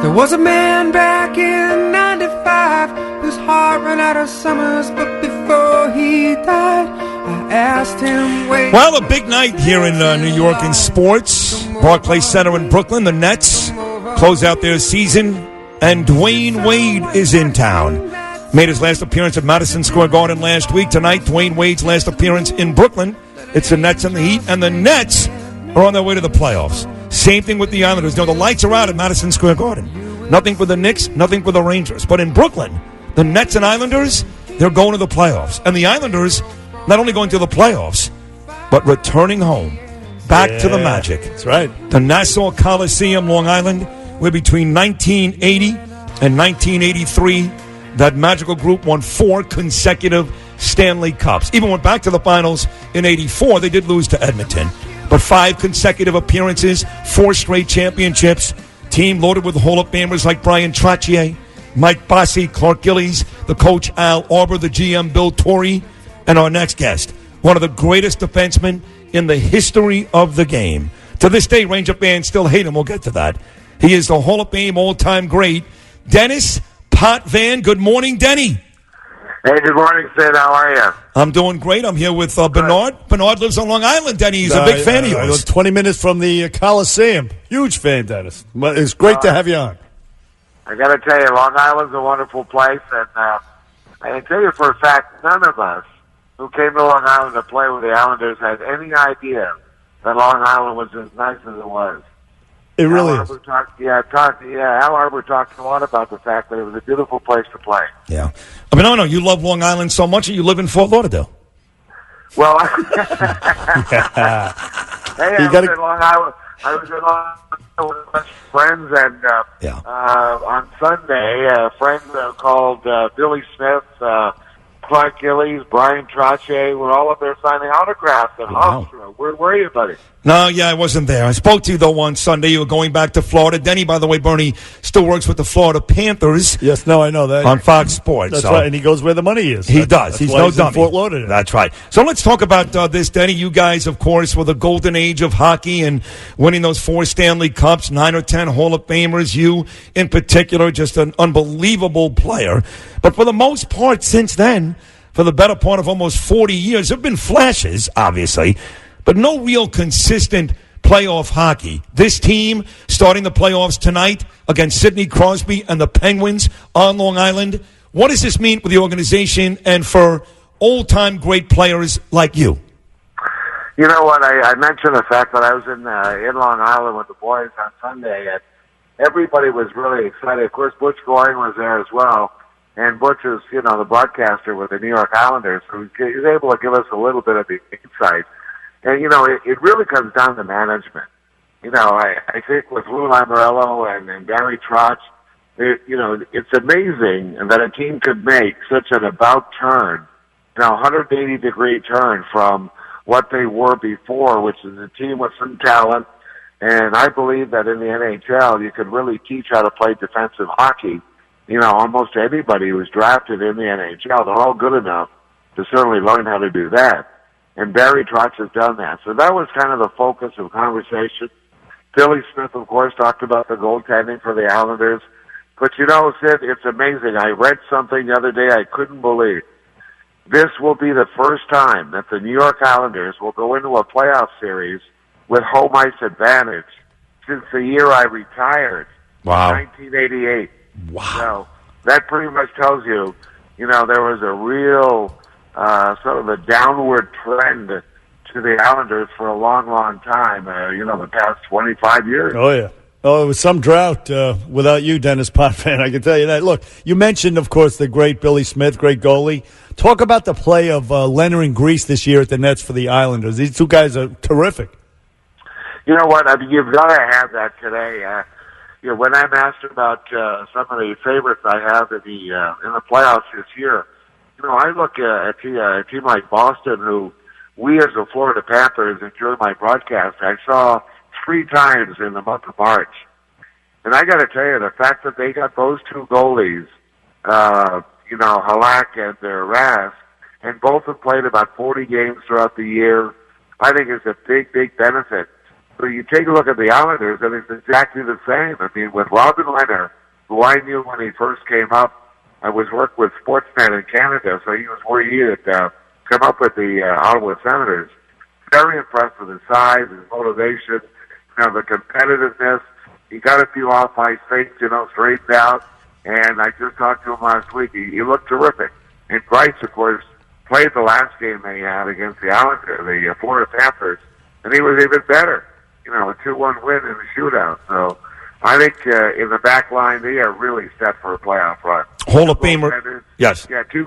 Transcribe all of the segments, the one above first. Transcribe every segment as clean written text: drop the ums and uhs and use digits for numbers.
There was a man back in 95 whose heart ran out of summers, but before he died, I asked him, wait. Well, a big night here in New York in sports. Barclays Center in Brooklyn. The Nets close out their season, and Dwayne Wade is in town. Made his last appearance at Madison Square Garden last week. Tonight, Dwayne Wade's last appearance in Brooklyn. It's the Nets and the Heat, and the Nets are on their way to the playoffs. Same thing with the Islanders. You know, the lights are out at Madison Square Garden. Nothing for the Knicks, nothing for the Rangers. But in Brooklyn, the Nets and Islanders, they're going to the playoffs. And the Islanders, not only going to the playoffs, but returning home, back to the Magic. That's right. The Nassau Coliseum, Long Island, where between 1980 and 1983, that magical group won 4 consecutive Stanley Cups. Even went back to the finals in 84. They did lose to Edmonton. But 5 consecutive appearances, 4 straight championships. Team loaded with Hall of Famers like Brian Trottier, Mike Bossy, Clark Gillies, the coach Al Arbor, the GM Bill Torrey, and our next guest, one of the greatest defensemen in the history of the game. To this day, Ranger fans still hate him. We'll get to that. He is the Hall of Fame all-time great, Denis Potvin. Good morning, Denny. Hey, good morning, Sid. How are you? I'm doing great. I'm here with Bernard. Bernard lives on Long Island, Denny. He's a big fan of yours. I live 20 minutes from the Coliseum. Huge fan, Dennis. It's great to have you on. I got to tell you, Long Island's a wonderful place, and I can tell you for a fact, none of us who came to Long Island to play with the Islanders had any idea that Long Island was as nice as it was. It really Al is. Al Arbor talked a lot about the fact that it was a beautiful place to play. Yeah. I mean, no, you love Long Island so much that you live in Fort Lauderdale. Well, hey, I was in Long Island. I was in Long Island with friends, and on Sunday, a friend called Billy Smith, Clark Gillies, Brian Trottier were all up there signing autographs at Hofstra. Where were you, buddy? No, I wasn't there. I spoke to you, though, on Sunday. You were going back to Florida. Denny, by the way, Bernie, still works with the Florida Panthers. Yes, no, I know that. On Fox Sports. That's right, and he goes where the money is. He does. He's no dummy. Fort Lauderdale. That's right. So let's talk about this, Denny. You guys, of course, were the golden age of hockey and winning those 4 Stanley Cups, 9 or 10 Hall of Famers. You, in particular, just an unbelievable player. But for the most part, since then, for the better part of almost 40 years, there have been flashes, obviously, but no real consistent playoff hockey. This team starting the playoffs tonight against Sidney Crosby and the Penguins on Long Island. What does this mean for the organization and for old-time great players like you? You know what? I mentioned the fact that I was in Long Island with the boys on Sunday, and everybody was really excited. Of course, Butch Goring was there as well. And Butch is, the broadcaster with the New York Islanders, so he's able to give us a little bit of the insight. And, it really comes down to management. I think with Lou Lamoriello and Barry Trotz, it's amazing that a team could make such an about turn, 180-degree turn from what they were before, which is a team with some talent. And I believe that in the NHL, you could really teach how to play defensive hockey. Almost anybody who was drafted in the NHL, they're all good enough to certainly learn how to do that. And Barry Trotz has done that. So that was kind of the focus of conversation. Billy Smith, of course, talked about the goaltending for the Islanders. But, Sid, it's amazing. I read something the other day I couldn't believe. This will be the first time that the New York Islanders will go into a playoff series with home ice advantage since the year I retired, Wow. 1988. Wow. So that pretty much tells you, there was a real sort of a downward trend to the Islanders for a long, long time, the past 25 years. Oh, yeah. Oh, it was some drought without you, Denis Potvin. I can tell you that. Look, you mentioned, of course, the great Billy Smith, great goalie. Talk about the play of Leonard and Grease this year at the Nets for the Islanders. These two guys are terrific. You know what? I mean, you've got to have that today. When I'm asked about some of the favorites I have in the playoffs this year, I look at a team like Boston, who we as the Florida Panthers, during my broadcast, I saw 3 times in the month of March. And I got to tell you, the fact that they got those 2 goalies, Halak and Rask, and both have played about 40 games throughout the year, I think is a big, big benefit So you take a look at the Islanders, and it's exactly the same. I mean, with Robin Leonard, who I knew when he first came up, I was working with Sportsnet in Canada, so he was where he had come up with the Ottawa Senators. Very impressed with his size, his motivation, the competitiveness. He got a few off-ice fakes, straightened out, and I just talked to him last week. He looked terrific. And Bryce, of course, played the last game they had against the Islanders, the Florida Panthers, and he was even better. A 2-1 win in the shootout. So I think in the back line, they are really set for a playoff run. Hall of Famer. Yes. Yeah, he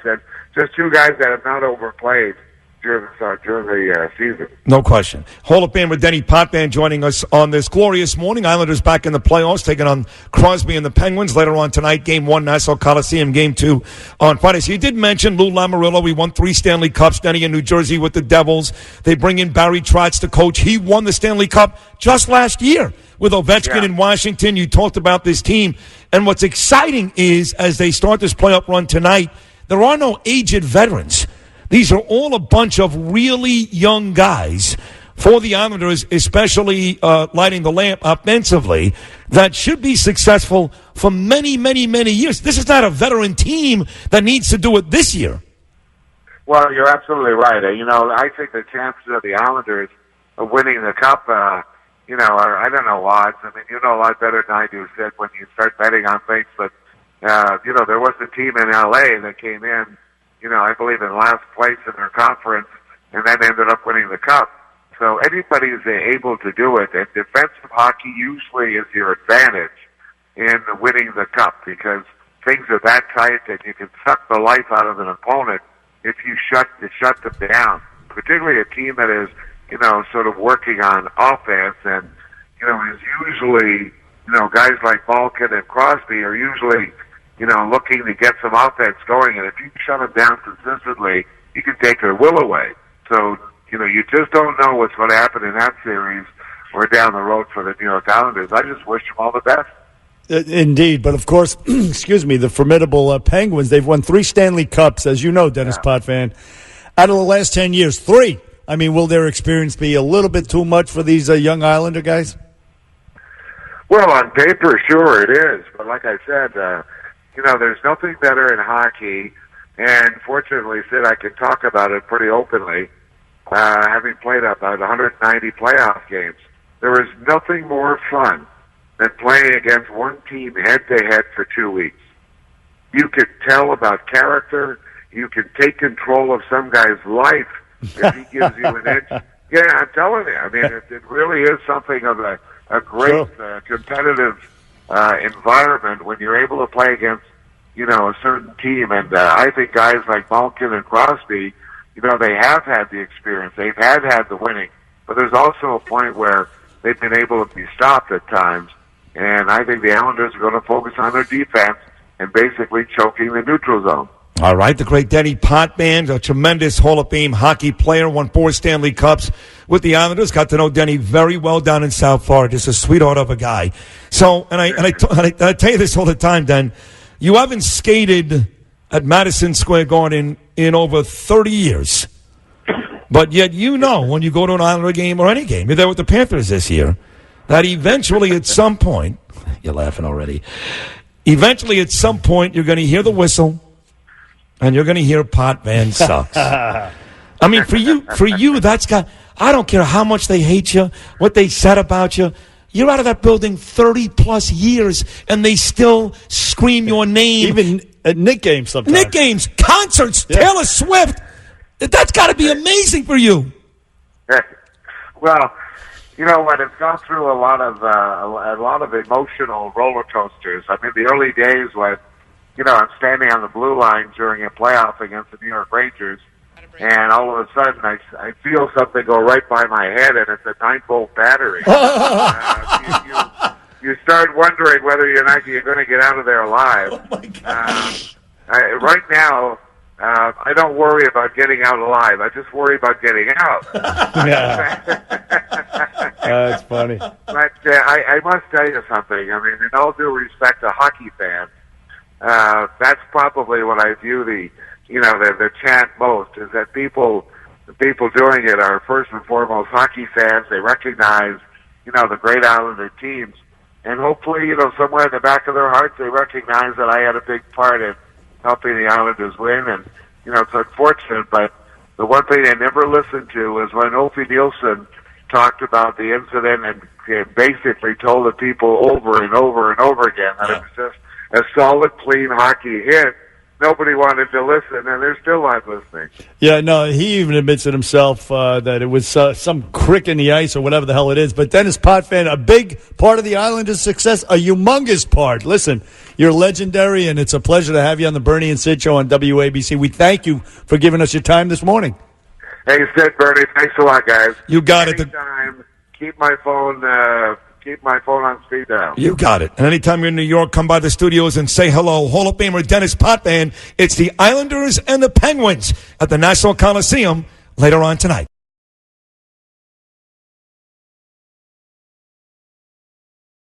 said. Just two guys that have not overplayed during the season. No question. Hall of Famer Denis Potvin joining us on this glorious morning. Islanders back in the playoffs, taking on Crosby and the Penguins. Later on tonight, Game 1, Nassau Coliseum. Game 2 on Friday. So you did mention Lou Lamoriello. We won 3 Stanley Cups, Denny, in New Jersey with the Devils. They bring in Barry Trotz to coach. He won the Stanley Cup just last year with Ovechkin in Washington. You talked about this team. And what's exciting is, as they start this playoff run tonight, there are no aged veterans. These are all a bunch of really young guys for the Islanders, especially lighting the lamp offensively, that should be successful for many, many, many years. This is not a veteran team that needs to do it this year. Well, you're absolutely right. I think the chances of the Islanders of winning the Cup, are, I don't know, odds. I mean, you know a lot better than I do, Sid, when you start betting on things. But, there was a team in L.A. that came in, I believe in last place in their conference, and then ended up winning the Cup. So anybody is able to do it, and defensive hockey usually is your advantage in winning the Cup because things are that tight that you can suck the life out of an opponent if you shut them down. Particularly a team that is, sort of working on offense and, is usually, guys like Malkin and Crosby are usually, looking to get some offense going. And if you shut them down consistently, you can take their will away. So, you just don't know what's going to happen in that series or down the road for the New York Islanders. I just wish them all the best. Indeed, but of course, excuse me, the formidable Penguins, they've won 3 Stanley Cups, as you know, Denis Potvin, out of the last 10 years, 3. I mean, will their experience be a little bit too much for these young Islander guys? Well, on paper, sure it is. But like I said, there's nothing better in hockey. And fortunately, Sid, I can talk about it pretty openly, having played about 190 playoff games. There is nothing more fun than playing against one team head-to-head for 2 weeks. You can tell about character. You can take control of some guy's life if he gives you an inch. Yeah, I'm telling you. I mean, it really is something of a great competitive environment when you're able to play against, a certain team. And I think guys like Malkin and Crosby, they have had the experience. They've had the winning. But there's also a point where they've been able to be stopped at times. And I think the Islanders are going to focus on their defense and basically choking the neutral zone. All right, the great Denis Potvin, a tremendous Hall of Fame hockey player, won 4 Stanley Cups with the Islanders. Got to know Denny very well down in South Florida. Just a sweetheart of a guy. So, and I tell you this all the time, Dan, you haven't skated at Madison Square Garden in over 30 years. But yet when you go to an Islander game or any game, you're there with the Panthers this year, that eventually at some point, you're laughing already, eventually at some point you're going to hear the whistle, and you're going to hear Potvin sucks. I mean, for you, that's got. I don't care how much they hate you, what they said about you. You're out of that building 30-plus years, and they still scream your name. Even at Knick games sometimes. Knick games, concerts, Taylor Swift. That's got to be amazing for you. Well, you know what? It's gone through a lot of emotional roller coasters. I mean, the early days when, I'm standing on the blue line during a playoff against the New York Rangers, and all of a sudden I feel something go right by my head, and it's a 9-volt battery. You start wondering whether you're going to get out of there alive. Oh my God. Right now, I don't worry about getting out alive. I just worry about getting out. That's funny. But I must tell you something. I mean, in all due respect to hockey fans, that's probably what I view the chant most, is that people the people doing it are first and foremost hockey fans. They recognize, the great Islander teams. And hopefully, somewhere in the back of their hearts, they recognize that I had a big part in helping the Islanders win. And, it's unfortunate, but the one thing they never listened to was when Opie Nielsen talked about the incident and basically told the people over and over and over again that it was just a solid, clean hockey hit. Nobody wanted to listen, and they're still not listening. Yeah, no, he even admits it himself that it was some crick in the ice or whatever the hell it is. But Denis Potvin, a big part of the Islanders' success, a humongous part. Listen, you're legendary, and it's a pleasure to have you on the Bernie and Sid Show on WABC. We thank you for giving us your time this morning. Hey, Sid, Bernie, thanks a lot, guys. You got it. Anytime, keep my phone on speed dial. You got it. And anytime you're in New York, come by the studios and say hello. Hall of Famer Denis Potvin. It's the Islanders and the Penguins at the Nassau Coliseum later on tonight.